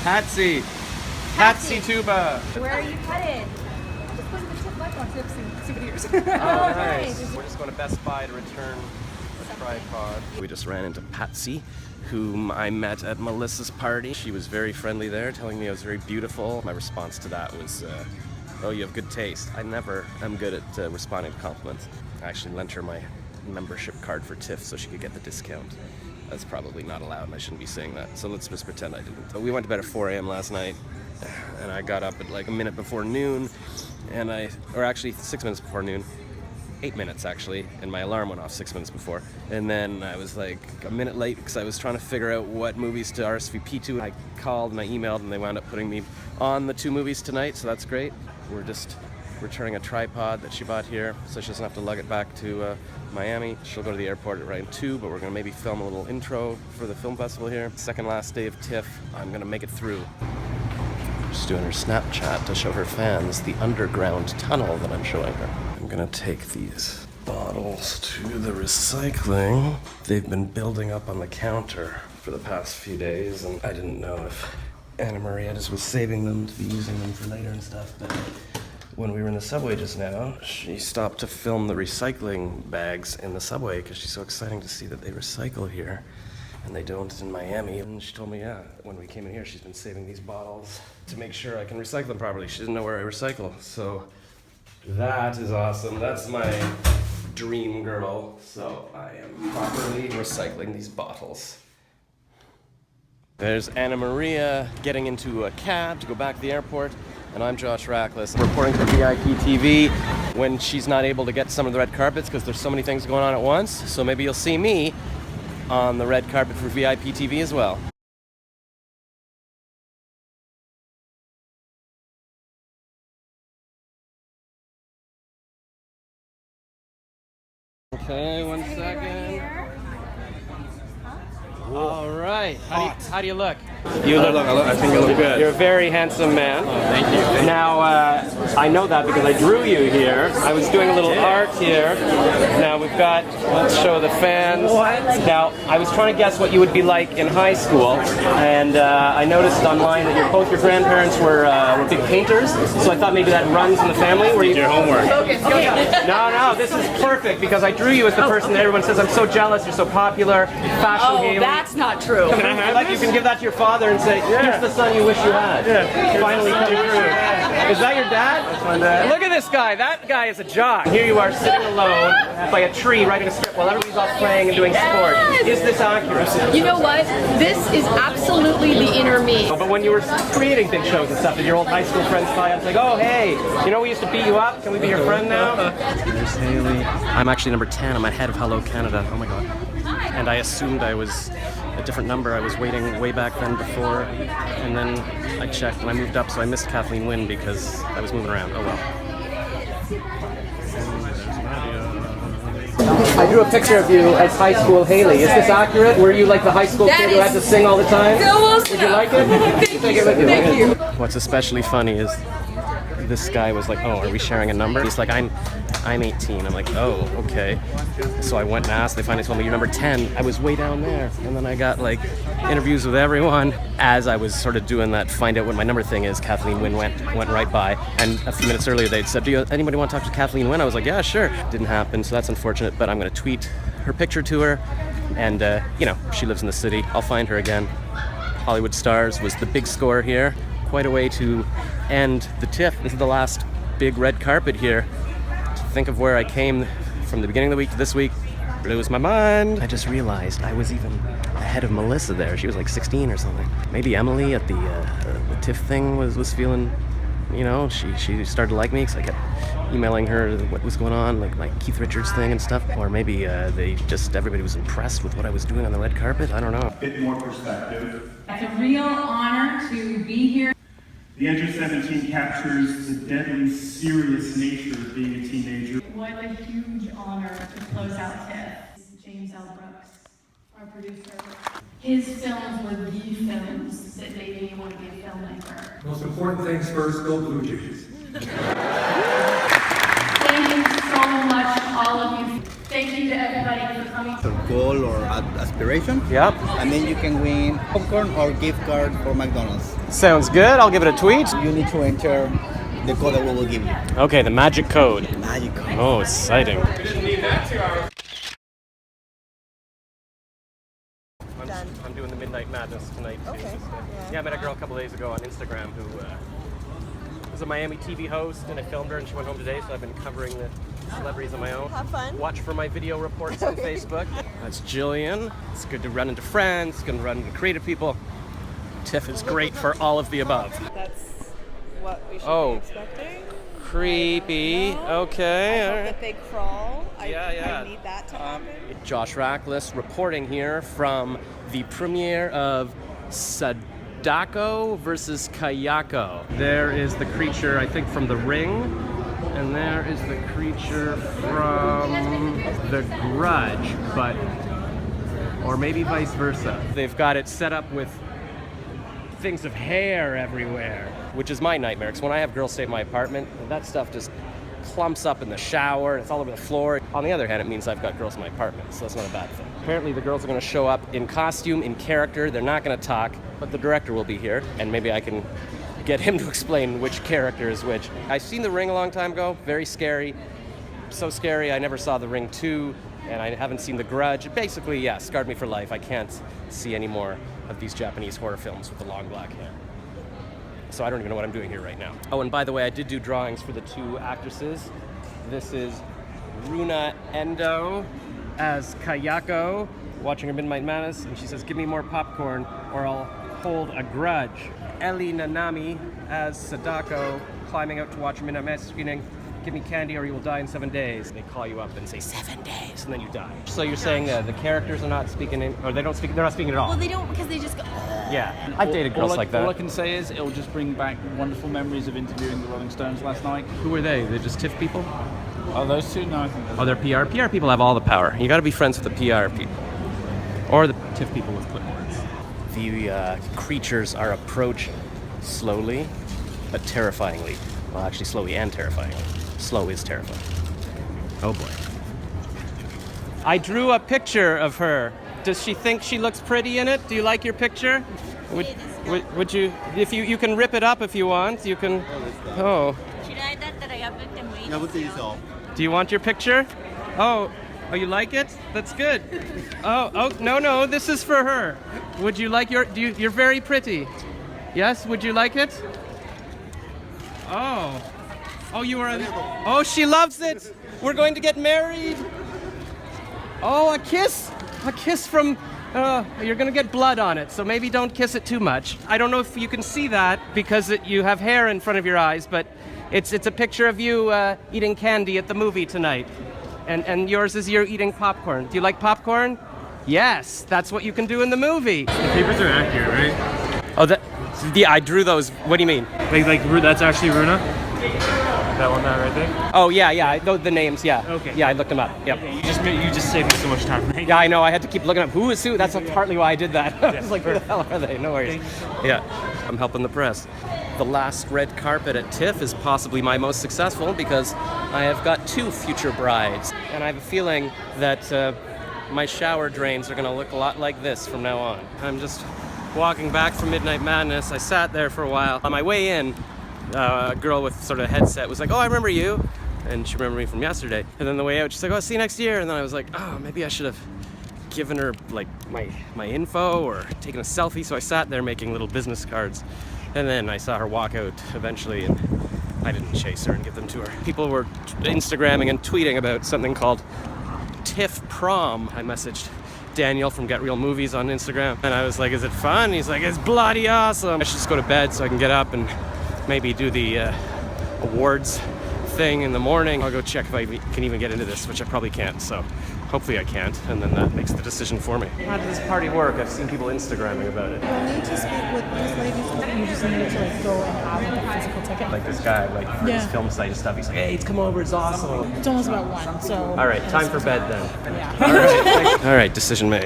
Patsy. Patsy Tuba. Where are you headed? Just going to the TIFF light box. We have souvenirs. Oh, nice. We're just going to Best Buy to return the tripod. We just ran into Patsy, whom I met at Melissa's party. She was very friendly there, telling me I was very beautiful. My response to that was, oh, you have good taste. I never am good at responding to compliments. I actually lent her my membership card for TIFF so she could get the discount. That's probably not allowed and I shouldn't be saying that, so let's just pretend I didn't. We went to bed at 4 a.m. last night and I got up at like a minute before noon or actually 6 minutes before noon, 8 minutes actually, and my alarm went off 6 minutes before. And then I was like a minute late because I was trying to figure out what movies to RSVP to. I called and I emailed and they wound up putting me on the 2 movies tonight, so that's great. We're just returning a tripod that she bought here so she doesn't have to lug it back to Miami. She'll go to the airport at around 2, but we're gonna maybe film a little intro for the film festival here. Second last day of TIFF. I'm gonna make it through. Just doing her Snapchat to show her fans the underground tunnel that I'm showing her. I'm gonna take these bottles to the recycling. They've been building up on the counter for the past few days, and I didn't know if Anna Maria just was saving them to be using them for later and stuff, but when we were in the subway just now, she stopped to film the recycling bags in the subway because she's so exciting to see that they recycle here and they don't in Miami. And she told me, yeah, when we came in here, she's been saving these bottles to make sure I can recycle them properly. She doesn't know where I recycle, so that is awesome. That's my dream girl. So I am properly recycling these bottles. There's Anna Maria getting into a cab to go back to the airport. And I'm Josh Rackless, reporting for VIP TV when she's not able to get some of the red carpets because there's so many things going on at once. So maybe you'll see me on the red carpet for VIP TV as well. Okay, 1 second. All right. How do you look? I think you look good. You're a very handsome man. Oh, thank you. Now, I know that because I drew you here. I was doing a little art here. Now we've got, let's show the fans. Now, I was trying to guess what you would be like in high school, and I noticed online that both your grandparents were big painters, so I thought maybe that runs in the family. Did your homework. Okay. No, this is perfect because I drew you as the person that everyone says, I'm so jealous, you're so popular, fashion Hailee. That's not true. Can I have you can give that to your father and say, here's the son you wish you had. Yeah. Finally coming through. Is that your dad? That's my dad. Look at this guy. That guy is a jock. Here you are sitting alone by a tree writing a script while everybody's off playing and doing sport. Is this accurate? You know what? This is absolutely the inner me. But when you were creating big shows and stuff, did your old high school friends call you and say, oh, hey, you know we used to beat you up? Can we be your friend now? Here's Hailee. I'm actually number 10. I'm ahead of Hello Canada. Oh my God. And I assumed I was a different number. I was waiting way back then before, and then I checked and I moved up, so I missed Kathleen Wynne because I was moving around. Oh well. I drew a picture of you as high school Hailee. Is this accurate? Were you like the high school kid who had to sing all the time? Would you like it? Thank you. What's especially funny is this guy was like, oh, are we sharing a number? He's like, I'm 18. I'm like, oh, okay. So I went and asked. They finally told me you're number 10. I was way down there. And then I got like interviews with everyone. As I was sort of doing that find out what my number thing is, Kathleen Wynne went right by. And a few minutes earlier they'd said, anybody want to talk to Kathleen Wynne? I was like, yeah, sure. Didn't happen, so that's unfortunate, but I'm going to tweet her picture to her. And, you know, she lives in the city. I'll find her again. Hollywood Stars was the big score here. Quite a way to end the TIFF. This is the last big red carpet here. To think of where I came from the beginning of the week to this week, blew my mind. I just realized I was even ahead of Melissa there. She was like 16 or something. Maybe Emily at the TIFF thing was feeling, you know, she started to like me because I kept emailing her what was going on, like Keith Richards thing and stuff. Or maybe everybody was impressed with what I was doing on the red carpet. I don't know. A bit more perspective. It's a real honor to be here. The Enter 17 captures the deadly serious nature of being a teenager. What a huge honor to close out TIFF. James L. Brooks, our producer. His films were the films that made me want to be a filmmaker. Most important things first, go Blue Jays. Thank you so much, all of you. Thank you to everybody for coming goal or aspiration. Yep. And then you can win popcorn or gift card for McDonald's. Sounds good. I'll give it a tweet. You need to enter the code that we will give you. Okay, the magic code. Magic code. Oh, exciting. I'm doing the Midnight Madness tonight too. Okay. Yeah, I met a girl a couple days ago on Instagram who was a Miami TV host, and I filmed her, and she went home today, so I've been covering the celebrities on my own. Have fun. Watch for my video reports on Facebook. That's Jillian. It's good to run into friends, it's good to run into creative people. TIFF is great for all of the above. That's what we should Oh. be expecting. Creepy. Okay. I all hope right. that they crawl. Yeah. I need that to happen. Josh Rackless reporting here from the premiere of Sadako versus Kayako. There is the creature, I think, from The Ring, and there is the creature from The Grudge, but, or maybe vice versa. They've got it set up with things of hair everywhere, which is my nightmare, because when I have girls stay at my apartment, that stuff just clumps up in the shower, and it's all over the floor. On the other hand, it means I've got girls in my apartment, so that's not a bad thing. Apparently the girls are going to show up in costume, in character. They're not going to talk, but the director will be here, and maybe I can get him to explain which character is which. I've seen The Ring a long time ago, very scary. So scary, I never saw The Ring 2, and I haven't seen The Grudge. Basically, yeah, scarred me for life. I can't see any more of these Japanese horror films with the long black hair. So I don't even know what I'm doing here right now. Oh, and by the way, I did do drawings for the two actresses. This is Runa Endo as Kayako, watching her Midnight Madness, and she says, "Give me more popcorn or I'll hold a grudge." Elly Nanami as Sadako, climbing out to watch a Midnight Madness screening. "Give me candy or you will die in 7 days." They call you up and say 7 days, and then you die. So you're saying the characters are not speaking in, or they're not speaking at all? Well, they don't because they just go. Yeah, I've dated girls like that. All I can say is it'll just bring back wonderful memories of interviewing the Rolling Stones last night. Who are they? They're just TIFF people? Oh, those two? No, I think Oh, they're PR. PR people have all the power. You got to be friends with the PR people. Or the TIFF people with clipboards. The creatures are approaching slowly, but terrifyingly. Well, actually, slowly and terrifyingly. Slow is terrifying. Oh boy. I drew a picture of her. Does she think she looks pretty in it? Do you like your picture? Would you, if you can rip it up if you want, you can, oh. Do you want your picture? Oh, you like it? That's good. Oh, no, this is for her. Would you like you're very pretty. Yes, would you like it? Oh, you are, oh, she loves it. We're going to get married. Oh, a kiss from, you're gonna get blood on it, so maybe don't kiss it too much. I don't know if you can see that because you have hair in front of your eyes, but it's a picture of you eating candy at the movie tonight. And yours is you're eating popcorn. Do you like popcorn? Yes, that's what you can do in the movie. The papers are accurate, right? Oh, yeah, I drew those. What do you mean? Like that's actually Runa? That one right there? Oh, yeah, the names, yeah. Okay. Yeah, I looked them up, yep. Yeah, you just saved me so much time. Yeah, I know, I had to keep looking up who is who. That's partly why I did that. I was like, who the hell are they? No worries. Yeah, I'm helping the press. The last red carpet at TIFF is possibly my most successful because I have got 2 future brides. And I have a feeling that my shower drains are gonna look a lot like this from now on. I'm just walking back from Midnight Madness. I sat there for a while. On my way in, a girl with sort of a headset was like, "Oh, I remember you." And she remembered me from yesterday. And then the way out, she's like, "Oh, see you next year." And then I was like, oh, maybe I should have given her like my info or taken a selfie. So I sat there making little business cards. And then I saw her walk out eventually, and I didn't chase her and give them to her. People were Instagramming and tweeting about something called TIFF Prom. I messaged Daniel from Get Real Movies on Instagram, and I was like, "Is it fun?" He's like, "It's bloody awesome." I should just go to bed so I can get up and maybe do the awards thing in the morning. I'll go check if I can even get into this, which I probably can't, so hopefully I can't, and then that makes the decision for me. How does this party work? I've seen people Instagramming about it. You'll need to speak with these ladies. You just need to go and have a physical ticket. Like this guy, for his film site and stuff, he's like, "Hey, come over, it's awesome." It's almost about 1, so... All right, time for bed then. Yeah. All right, decision made.